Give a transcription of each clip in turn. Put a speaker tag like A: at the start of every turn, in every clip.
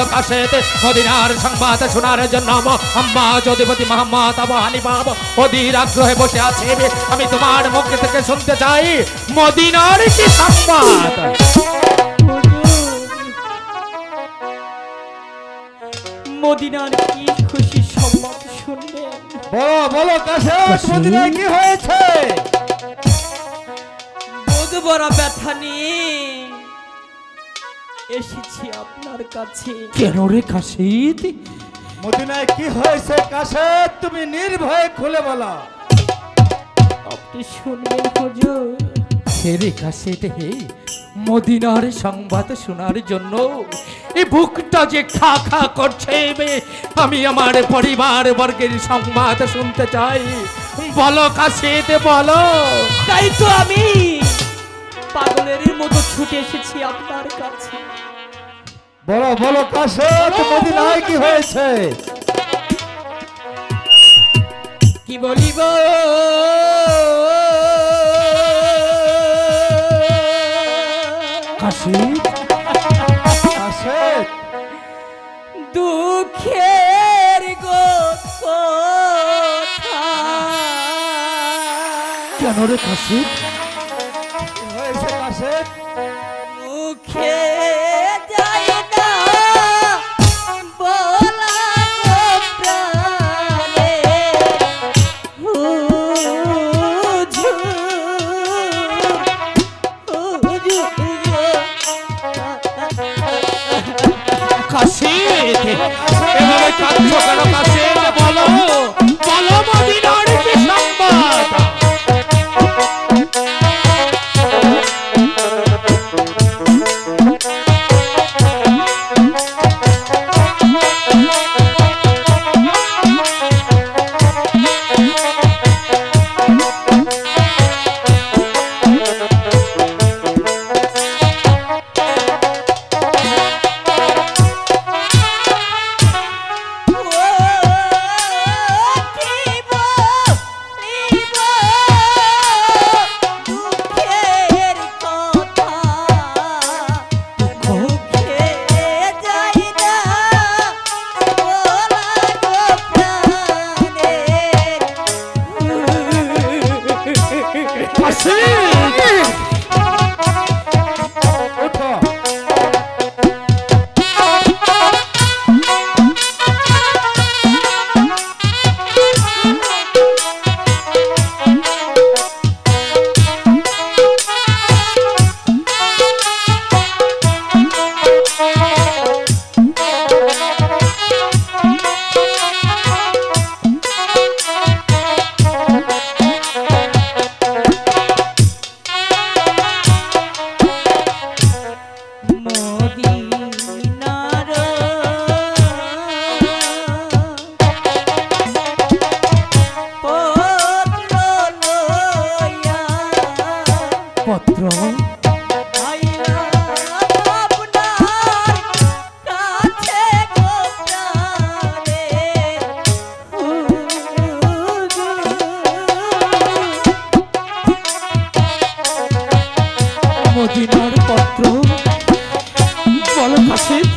A: বলো কাশেতে মদিনার সংবাদ শোনার জন্য মোহাম্মদ অধিপতি মোহাম্মদ আবু হানিফা অধীর আগ্রহে বসে আছে। আমি তোমার মুখ থেকে শুনতে চাই মদিনার কি সংবাদ।
B: মদিনার কি খুশি সংবাদ শুনবেন?
C: বলো বলো কাশেদ, মদিনায় কি হয়েছে?
B: বুক বড় ব্যথা নিয়ে এসেছি আপনার কাছে।
A: কেন রে কাশেদ?
C: মদিনায় কি হয়েছে কাশেদ? তুমি নির্ভয়ে খুলে বলো।
B: আপনি শুনবেন হুজুর।
A: হে কাশেদ, হে মদিনার সংবাদ শোনার জন্য এই বুকটা যে খা খা করছে। আমি আমার পরিবার বর্গের সংবাদ শুনতে চাই। বলো কাশেদ বলো।
B: তাই তো আমি পাগলের মতো ছুটে এসেছি আপনার কাছে।
C: বলো বলো কাশেদ, মদিনায় কি হয়েছে?
B: কি বলিব
A: কাশেদ?
C: কাশেদ
B: দুঃখের কথা
A: কেন রে কাশেদ?
C: কি হয়েছে কাশেদ?
B: মুখে যায় না বলা গো প্রাণে হুজুর
A: কাশেদ এভাবে কাঁদছো কেন কাশেদ? বলো বলো মদিনার কি সংবাদ। মদিনার পত্র বলো কাশেদ।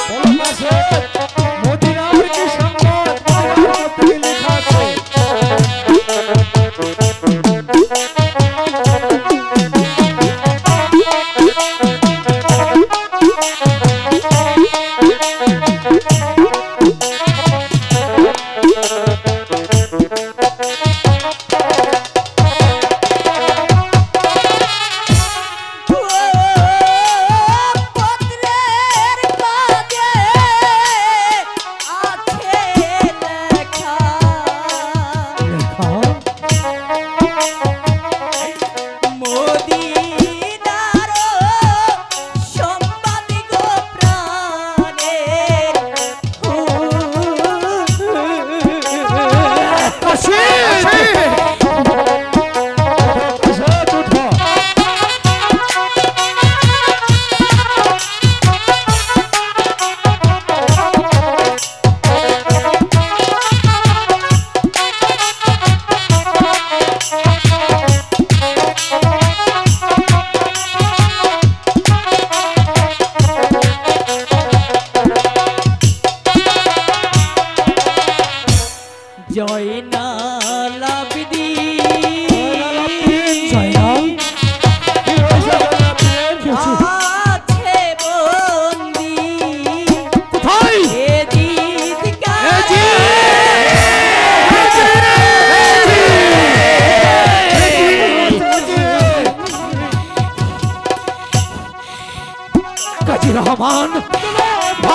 C: বলো কাশেদ, মদিনার কি সংবাদ? মদিনার মধ্যে লেখা আছে।
B: পত্রের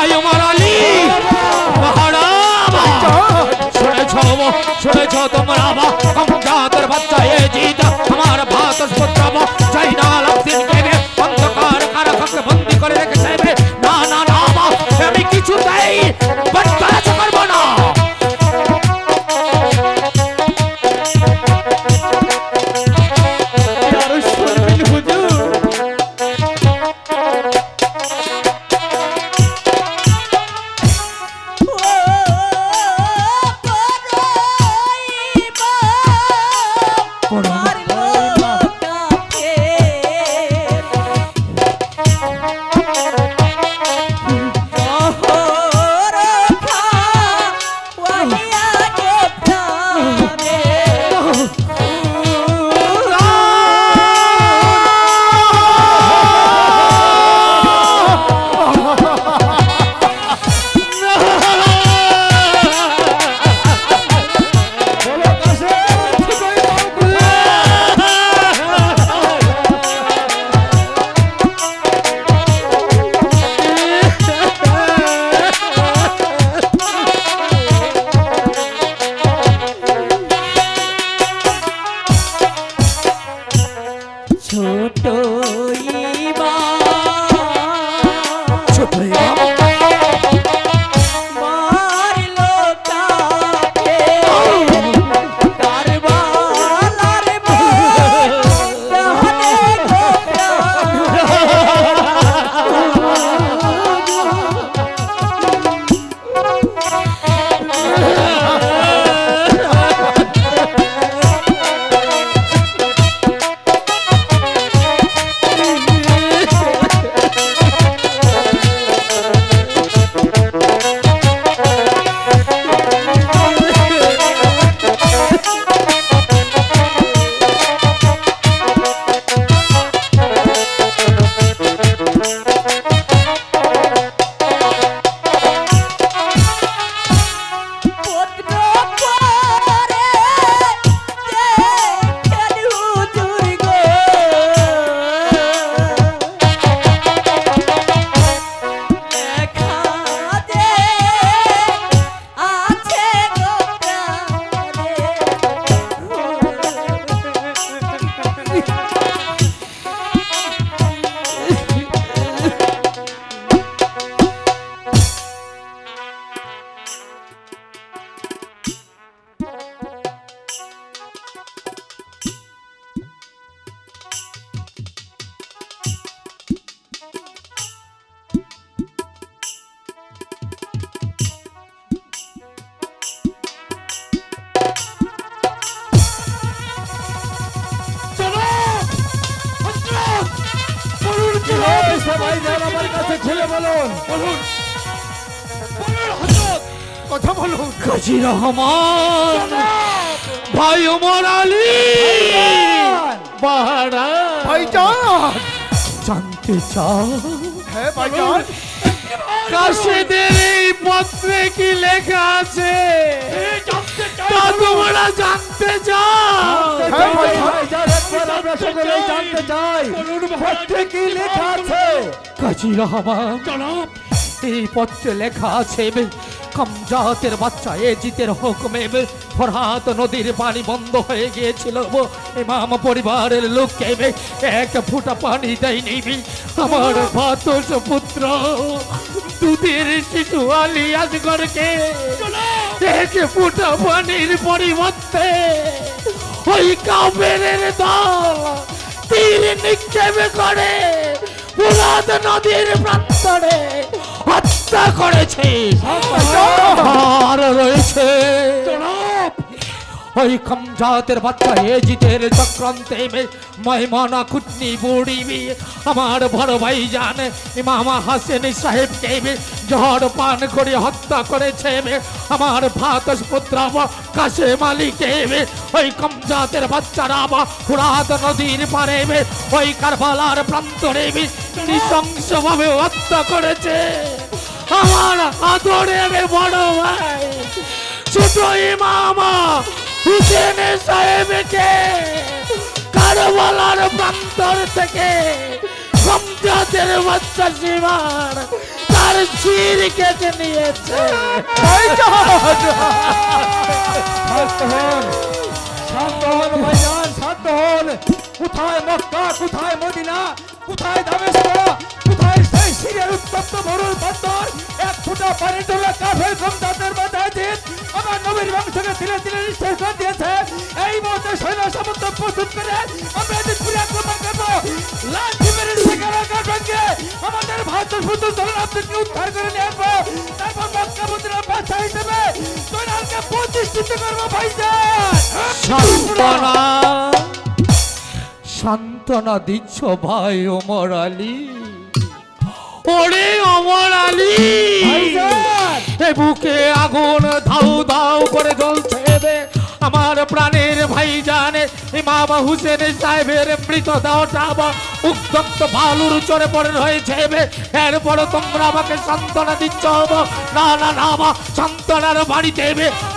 A: ভাই আমার আলী শুনেছ তোমরা জাতের বাচ্চা এ জিত আমার ভাত চাই না লাগদিন কেবে অন্ধকার কারাগারে বন্দী করে রেখেছে না না না আমি কিছুতেই বরদাস্ত করব না
B: আরো শুনবেন হুজুর
C: সবাই যান আমার কাছে খুলে বলুন
A: বলুন হযরত কথা বলুন গাজী রহমান ভাই ওমর আলী বাহারা
C: ভাইজান
A: জানতে চাও
C: হ্যাঁ ভাইজান
A: কাশীদের এই পত্রে কি লেখা আছে তা তোমরা জানতে চাও
C: হ্যাঁ ভাইজান একবার আমরা সকলেই জানতে চাই পত্রে কি লেখা আছে
A: গাজী রহমান জনাব এই পত্রে লেখা আছে কমজাতের বাচ্চা এজিতের হুকুমে ফরহাত নদীর পানি বন্ধ হয়ে গিয়েছিল ইমাম পরিবারের লোককে এক ফোঁটা পানি দেয়নি আমার ভাতস পুত্র দুধের শিশু আলী আসগরকে এক ফোঁটা পানির পরিবর্তে ওই কাফেরের দল তীর নিক্ষেপ করে ফুরাত নদীর প্রান্তরে হত্যা করেছে আর রয়েছে ওই কমজাতের বাচ্চা এজিতের চক্রান্তে মেহমানা কুটনি বুড়িবি আমার বড় ভাই জান ইমাম হাসেন সাহেবকে জহর পান করে হত্যা করেছে আমার ভাতস পুত্র কাশেম আলীকে ওই কমজাতের বাচ্চারা ফুরাত নদীর পারে ওই কারবালার প্রান্তরে নৃশংসভাবে হত্যা করেছে আমার আদরের বড় ভাই ছোট ইমামা হুসেন সাহেবকে কারবালার প্রান্তর থেকে কমজাতের বাচ্চা সীমার তার শির কেটে নিয়েছে।
C: শান্ত হন, শান্ত হন ভাইজান, শান্ত হন। কোথায় মক্কা, কোথায় মদিনা, কোথায় দামেস্ক, কোথায় সেই সিরিয়ার উত্তপ্ত মরুর বন্দর? এক ফোঁটা পানির জন্য কাফের কমজাতের মাথায় দিন আমার নবীর বংশকে ধীরে ধীরে নিঃশেষ করে দিয়েছে। এই মুহূর্তে সৈন্য সামন্ত প্রস্তুত করে আমরা দিনপুরে আক্রমণ করবো। লাঠি মেরে কারাগার ভেঙে আমাদের ভারত সুন্দর চলন আপনাকে উদ্ধার করে নিয়ে আসবো। তারপর মক্কা মদিনার বাদশা হিসেবে দৈনালকে প্রতিষ্ঠিত করবো ভাইজান।
A: সান্ত্বনা সান্ত্বনা দিচ্ছ ভাই ওমর আলী। ওরে ওমর আলী,
C: ভাইজান!
A: এ বুকে আগুন ধাউ ধাউ করে জ্বলছে রে। আমার প্রাণের ভাইজান ইমাম হুসেন সাহেবের মৃতদেহটা উত্তপ্ত বালুর চরে পড়ে রয়েছে। এরপর তোমরা আমাকে সান্ত্বনা দিচ্ছ? না না না, সান্ত্বনার বাড়িতে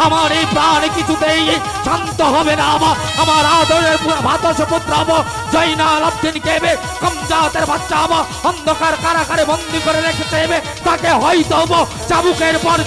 A: আমার এই প্রাণ কিছুতেই শান্ত হবে না। আমার আদরের ভাতস পুত্র জয়নাল আব্দিনকে কমজাতের বাচ্চা অন্ধকার কারাগারে বন্দি করে রেখেছে। তাকে হয়তো চাবুকের পর